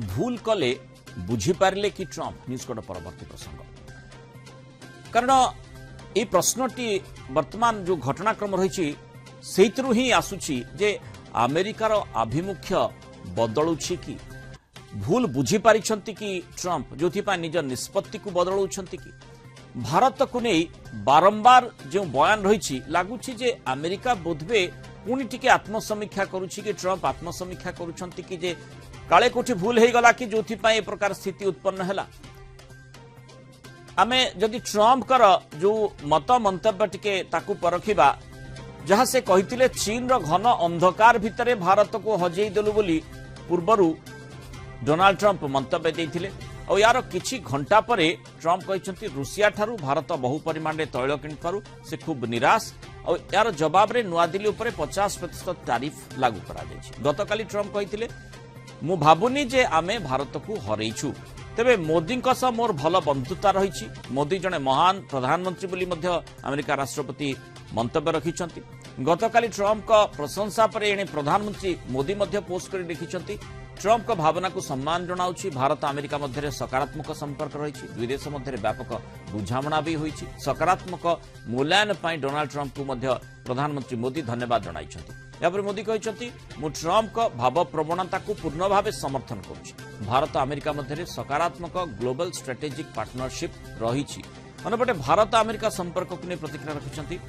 भूल कले बुझीपारे कि ट्रंप न्यूज परवर्ती प्रसंग कारण ये प्रश्नटी वर्तमान जो घटनाक्रम रही से ही आसुची जे अमेरिकार आभिमुख्य बदलुछि कि भूल बुझीपारी कि ट्रंप जो निज निष्पत्ति को बदलाउछंती कि भारत को नहीं बारंबार जो बयान रही लगुच अमेरिका बोधवे पुणी टिके आत्मसमीक्षा करुछि कि ट्रंप आत्मसमीक्षा करुछंती कि जे काले कोठी भूल हो गला कि जो प्रकार स्थिति उत्पन्न है आमे जदि ट्रंप कर जो मत मंतव्य टिके ताकू परखिबा जहाँ से कही चीन रो घन अंधकार भितर भारत को हजई देलु बोली पूर्वरु डोनाल्ड ट्रंप मंतव्य देथिले और यार किछि घंटा परे ट्रंप कहते रूसिया ठारू भारत बहु परिमाण में तैल किणिपारू से खूब निराश और यार जवाब रे नुआदिल्ली उपर 50% टैरिफ लागू करा गतकाली ट्रंप कहते मु भाबुनी जे आमे भारत को हरइछु तेबे मोदी मोर भल बंधुता रही मोदी जड़े महान प्रधानमंत्री बोली अमेरिका राष्ट्रपति मंतव्य रखिंट गतकाली ट्रंप का प्रशंसा पर एणे प्रधानमंत्री मोदी पोस्ट कर लिखिं ट्रंप का भावना को सम्मान जनाऊँ भारत अमेरिका मध्य सकारात्मक संपर्क रही दुई देश मध्य व्यापक बुझामणा भी होती सकारात्मक मूल्यांकन पर डोनाल्ड ट्रंप को प्रधानमंत्री मोदी धन्यवाद जनाई मोदी कहते मु ट्रंप का भाव प्रवणता को पूर्ण भाव समर्थन करुच्ची भारत अमेरिका मध्य सकारात्मक ग्लोबल स्ट्रेटेजिक पार्टनरशिप रही अंपटे भारत अमेरिका संपर्क को नहीं प्रतिक्रिया रखिंट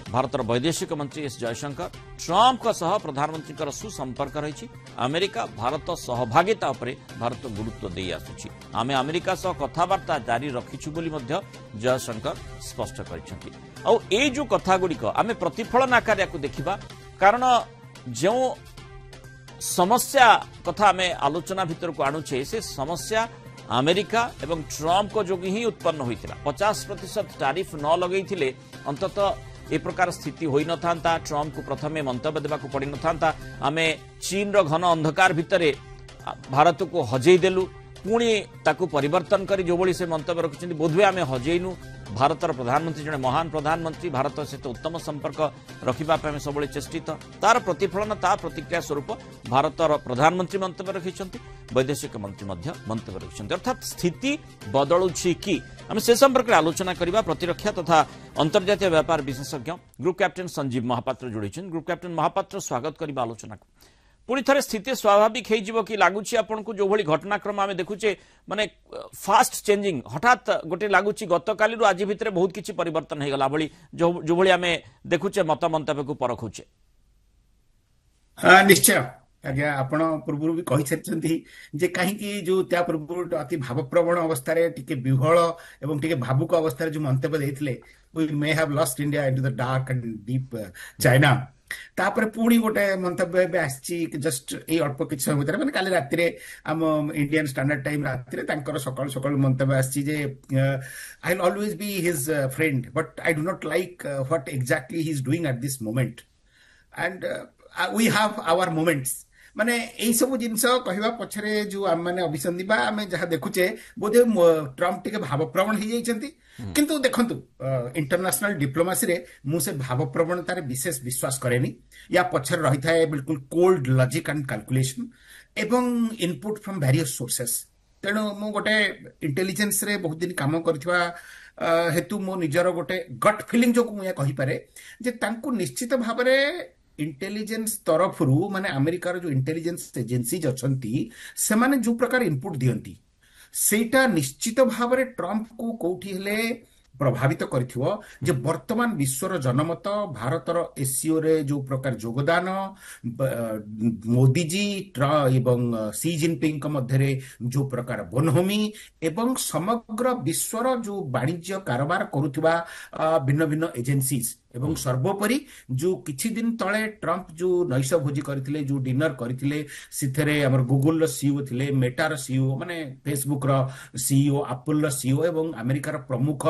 भारतर वैदेशिक मंत्री एस जयशंकर ट्रंप का सह प्रधानमंत्री सुसंपर्क रही अमेरिका भारत सहभागिता उपरे भारत गुरुत्व दे आसुछि आमे अमेरिका सह कथबार्ता जारी रखिछु बोली मध्य जयशंकर स्पष्ट करिसेंति और ए जो कथा गुड़िक आमे प्रतिफलन आकार को देखिबा कारण जो समस्या कथा आमे आलोचना भितर को आणुछे से समस्या अमेरिका एवं ट्रंप को जोगी ही उत्पन्न होइतिला 50% टैरिफ न लगैथिले अंततः ए प्रकार स्थिति होई न थांता ट्रंप को प्रथमे मंतव्य देबा को पड़ी न थांता आमे चीन रो घन अंधकार भितरे भारत को हजई देलु पुणी ताकू परिवर्तन करी जो बड़ी से मंतव्य रखिछन्ति बोधवे आमे हजईनु भारतर प्रधानमंत्री जने महान प्रधानमंत्री भारत सहित उत्तम संपर्क रखिबा पे सब चेष्टित तार प्रतिफलन तार प्रतिक्रिया स्वरूप भारतर प्रधानमंत्री मंतव्य रखिछन्ति वैदेशिक मंत्री मंतव्य रखिछन्ति अर्थात स्थिति बदलुछि कि आम से संपर्क में आलोचना करबा प्रतिरक्षा तथा अंतर्जातीय व्यापार विशेषज्ञ ग्रुप कैप्टेन संजीव महापात्र जोड़ी ग्रुप कैप्टेन महापात्र स्वागत करबा आलोचना को पुणी थे स्थिति स्वाभाविक हो कि लगुच आपन को जो भली घटनाक्रम आम देखुचे माने फास्ट चेंजिंग हठात गोटे लगुच गतकाली आज भितर बहुत किसी परिवर्तन हो गला भली जो भली आम देखुचे मत मंतव्य को परखुचे निश्चय आज्ञा आपण पूर्व भी कही सारी जे कहीं जो त्या पूर्व अति भावप्रवण अवस्था टिके विह्वल एवं टिके भावुक अवस्था जो मंतव्य देते we may have lost India into the dark and deep China तापर पुणी गोटे मंतव्य आसी जस्ट ये अल्प किसी समय भर मैंने काली राति आम इंडियन स्टैंडर्ड टाइम राति सकाल सकाल मंतव्य आसी I will always be his friend but I do not like what exactly he is doing at this moment and we have our moments माने यही सब जिनस कहवा पछरे जो आम मैंने अभिसंधी आम जहाँ देखुचे बोधे ट्रंप टिके भावप्रवण हो जाती किंतु देखंतु इंटरनेशनल डिप्लोमेसी रे मु से भावप्रवणतार विशेष विश्वास करेनी या पछर रही था बिल्कुल कोल्ड लॉजिक एंड कैलकुलेशन एवं इनपुट फ्रॉम वेरियस सोर्सेस तेणु मु गोटे इंटेलिजेंस रे बहुत दिन काम करथिबा हेतु मो निजर गोटे गट फीलिंग जो मुझे कहीपे जे तांकु निश्चित भाव में इंटेलिजेंस तरफ माने अमेरिकार जो इंटेलिजेंस एजेंसीज अच्छी से माने जो प्रकार इनपुट दियंती सेटा निश्चित भाव में ट्रंप को कौटी हेले प्रभावित करिथिवो जे वर्तमान विश्वर जनमत भारतर एससीओ रे जो प्रकार योगदान मोदी जी एवं सी जिनपिंग मध्य जो प्रकार बनहोमी एवं समग्र विश्वर जो वाणिज्य कारोबार करुथिबा भिन्न भिन्न एजेंसीज एवं सर्वोपरि जो किछि दिन तले ट्रंप जो नैश भोजी करथिले जो डिनर करथिले सिथेरे हमर गूगल रो सीईओ थिले मेटा रो सीईओ माने फेसबुक रो सीईओ एप्पल रो सीईओ एवं अमेरिका रो प्रमुख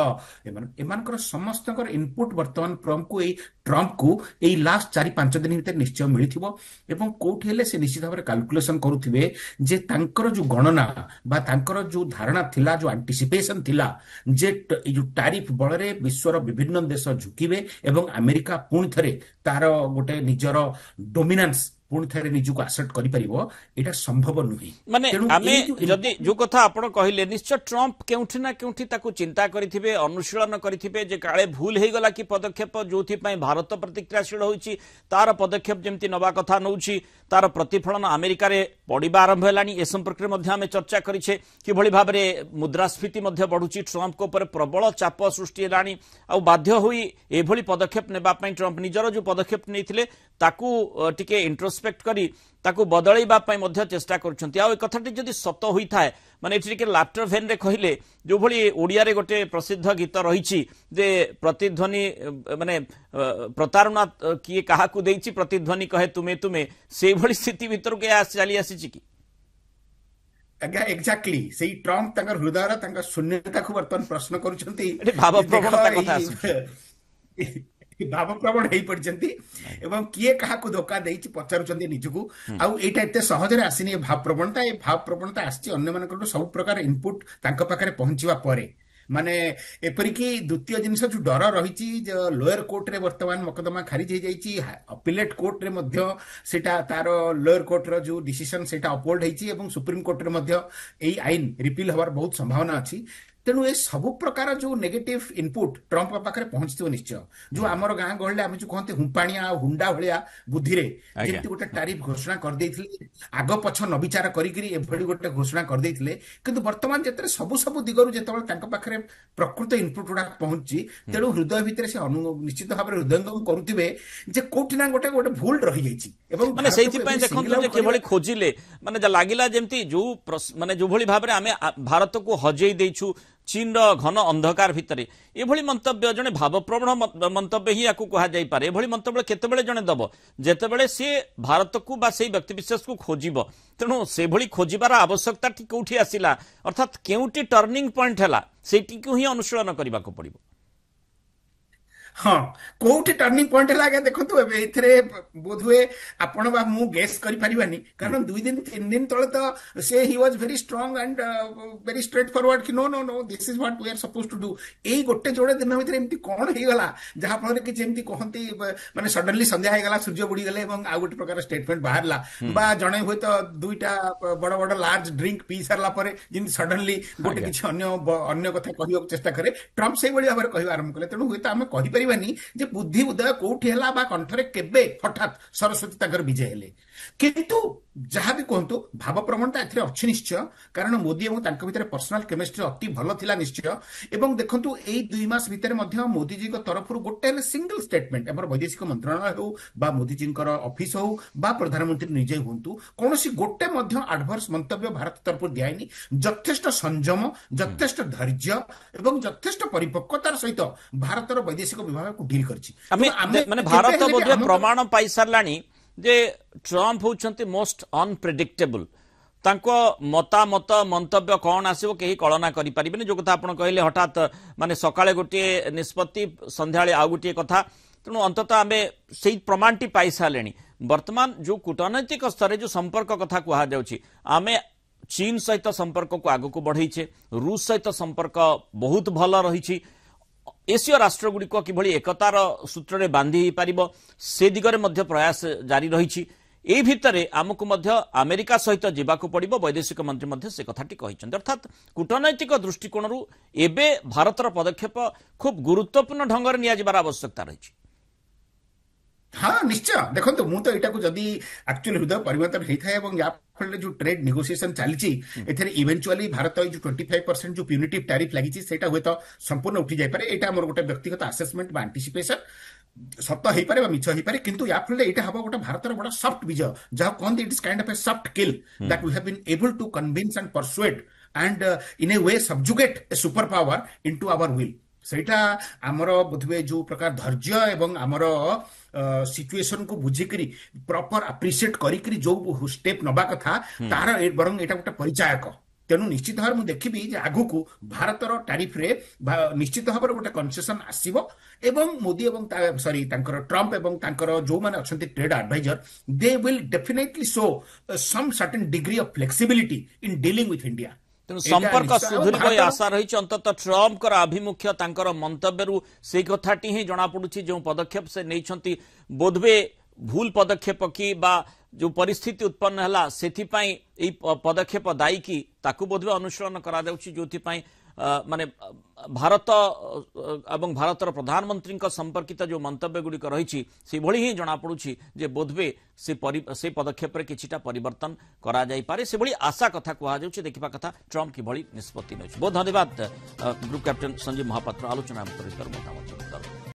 एमानकर समस्तकर इनपुट वर्तमान ट्रंप को एई लास्ट 4-5 दिन भीतर निश्चय मिलिथिबो एवं कोठी हेले से निश्चित भाव कैलकुलेशन करुथिबे जे तांकर जो गणना बा तांकर जो धारणा थिला जो एंटिसिपेशन थिला जे जो टैरिफ बଳରେ विश्वर विभिन्न देश झुकिबे एवं अमेरिका पुणी थे तार गोटे निजर डोमिनान्स पुणी थे निजुक आसेप्ट कर संभव नुहे माने आमे जदि जो कथा आपण कहले निश्चय ट्रम्प केउठी ना केउठी ताकू चिंता करिथिबे अनुशीलन करिथिबे जे काळे भूल हे गला कि पदक्षेप जोथि पई भारत प्रतिक्रियाशील होईची तार पदक्षेप जेमति नवा कथा नउची तार प्रतिफलन अमेरिका रे पडिबा आरंभ हेलानी ए संपर्क रे मध्ये आमे चर्चा करिछे कि भली भाबरे मुद्रास्फीति मध्ये बढ़ुची ट्रम्प को ऊपर प्रबल चाप सृष्टि हेलानी आ बाध्य होई ए भली पदक्षेप नेबा पई ट्रम्प निजर जो पदक्षेप नेथिले ताकू टिके इंट्रोस्पेक्ट करी ताकू बदलैबा पई मध्ये चेष्टा करछंती आ ए कथाटी जदि सत होई थाए माने एठी के लाफ्टर वेन रे कहिले जो भली ओडिया रे गोटे प्रसिद्ध गीत रहिछि जे प्रतिध्वनि माने प्रतारणा किए काहा को देछि प्रतिध्वनि कहे तुमे तुमे से भली स्थिति भीतर के चली आसी कि आज्ञा एक्जाक्टली से ट्रम्प तांकर हृदय तांकर शून्यता को वर्तमान प्रश्न करूछंती भाव प्रवणता कथा भावप्रवण हो पड़ती एवं किए क्या धोखा देती पचारुंट निजक आईटा एत सहजरे आसनी भाव प्रवणता आसी अन्य सब प्रकार इनपुट पाखे पहुंचवा पर माने एपरिक द्वितीय जिनस जो डर रही लोअर कोर्ट रे वर्तमान मकदमा खारिज हो जाइए अपीलेट कोर्ट रे मध्य सेटा तार लोअर कोर्ट रो जो डिसीजन सेटा अपहोल्ड होइछि एवं सुप्रीम कोर्ट रे मध्य एई आईन रिपील होवार बहुत संभावना अछि तेणु ए सबु प्रकार जो नेगेटिव इनपुट ट्रम्प पाखे पहुंचो निश्चय जो आमर गाँ गहले आम जो कहते हुंपाणिया हुंडा भाया बुद्धि जमी गोटे टारिफ घोषणा करदे आग पछ न विचार करी गोटे घोषणा करदे किंतु वर्तमान जिते सबु सबु दिगरु जिते पाखे प्रकृत इनपुट गुड़ा पहुंची तेणु हृदय भितर से निश्चित भाव हृदयंगम करुवे जे कोठी ना गोटे गोटे भूल रही जाइए खोजिले माने लगिला जमती जो माने जो भली भाव आम भारत को हजई देछु चीन घन अंधकार भितर ये मंतव्य जड़े भावप्रवण मंतव्य ही आपको कह जापे ये मंतव्य केतबेले जड़े दब जितेबले सी भारत को बा से व्यक्तिविशेष को खोजिब तेणु से भली खोजिबार आवश्यकता कौटी आसला अर्थात केउटी टर्निंग पॉइंट है से ही अनुशीलन करने को पड़ो हाँ कोठी टर्निंग पॉइंट है देखो ए बोध हुए आपण बा मु गेस करि परिबानी कारण 2 दिन 3 दिन तले तो से he was very strong and very straightforward कि no no no this is what we are suppose to do एई गोटे जोड़े दिन भीतर एमती कोन हे गला जहा फल कि जेमती कहंती माने सडनली संध्या हे गला सूर्य बुडी गले एवं आ गोटे प्रकार स्टेटमेंट बाहरला बा जणे होय तो दुईटा बड़ बड़ लार्ज ड्रिंक पी सरला परे जिन सडनली गोटे किछ अन्य कथा कहियो चेष्टा करे ट्रम्प से बड़ी भाबरे कहिबा आरंभ कले तेणु होय तो हम कहि जे बुद्धि उदय कौटी है कंठरे केबे हठात सरस्वती तक विजय हेले किंतु जहाँ भी कहतु भाव प्रवणता ए अच्छी निश्चय कारण मोदी और भीतर पर्सनाल केमिस्ट्री अति भल थिला निश्चय एवं देखंतु एई 2 मास भितर मोदी जी तरफ गोटे सिंगल स्टेटमेंट आम वैदेशिक मंत्रालय हो बा मोदी जी ऑफिस हो बा प्रधानमंत्री निजे हूँ कौन गोटे एडवर्स मंतव्य भारत तरफ दिखाई यथेष्ट संयम यथेष्ट धैर्य एवं यथेष्ट परिपक्वतार सहित भारतर वैदेशिक विभाग को डील कर भारत प्रमाण पाई साराणी जे ट्रम्प होउछंती मोस्ट अनप्रेडिक्टेबल तांको मतामत मंतव्य कौन आसो कहीं कलना करें जो कथा आप कहले हठात माने सकाळे गोटे निष्पत्ति संध्याळे आउ गोटे कथा तेणु अंततः आम से प्रमाणटी पाई सारे वर्तमान जो कूटनैतिक स्तर जो संपर्क कथा कहुच्छी आम चीन सहित संपर्क को आग को बढ़ईचे रूस सहित संपर्क बहुत भल रही एसीय राष्ट्रगुड़िक किभली एकतार सूत्र में बांधि पार से दिगरे मध्य प्रयास जारी रही ए भितर आमको मध्य अमेरिका सहित जावाक पड़ो वैदेशिक मंत्री मध्य से कथाटी कहते अर्थात कूटनैतिक दृष्टिकोण एबे भारतर पदक्षेप खूब गुरुत्वपूर्ण ढंग से नियाजिबार आवश्यकता रही हाँ निश्चय देखो मु तो यहाँ को जदि एक्चुअली हृदय परिवर्तन होता है या फल जो ट्रेड नेगोशिएशन चली इवेंचुअली भारत जो 25% जो प्यूनिटिव टैरिफ लगी हुए तो संपूर्ण उठी जापे यहाँ मोर गोटे व्यक्तिगत आसेसमेंट आंटीसिपेशन सत हो पारे मिछ हो पारे किंतु या फल यहाँ हम गोटे भारतर बड़ा सफ्ट विजय जहाँ कहते it is kind of a soft kill that we have been able to convince and persuade and in a way subjugate a super power into our will सेटा आमर बोधवे जो प्रकार धैर्य एवं आमर सिचुएशन को बुझिकरी प्रॉपर अप्रिशिएट करी जो स्टेप नबा कथा तार बरंग एटा गोटे परिचायक तेणु निश्चित भाव मुझे देखी आगु को भारतर टैरिफ रे निश्चित भाव गोटे कन्सेसन आसीबो एवं मोदी एवं सॉरी ट्रम्प एवं जो माने अछंती trade adviser they will definitely show some certain degree of flexibility in dealing with India तेणु संपर्क सुधुर आशा रही अंततः ट्रम्प आभिमुख्य मंतव्य से कथाटी ही जना पड़ुछि जो पदक्षेप से नहीं बोधवे भूल पदक्षेप कि बा जो परिस्थिति उत्पन्न है से पदक्षेप दायी कि ताकू बोधवे अनुसरण करा जो माने भारत एवं भारतर प्रधानमंत्री संपर्कित जो मंतव्य गुड़िक रही से भली ही जना पड़ुछि जे बोधवे से पदक्षेप किछिटा परिवर्तन करा जाई पारे से भली आशा कथा कहा जाउछि देखिबा कथा ट्रम्प किभली निष्पत्ति नै। बहुत धन्यवाद ग्रुप कैप्टेन संजीव महापात्र आलोचना मतामत।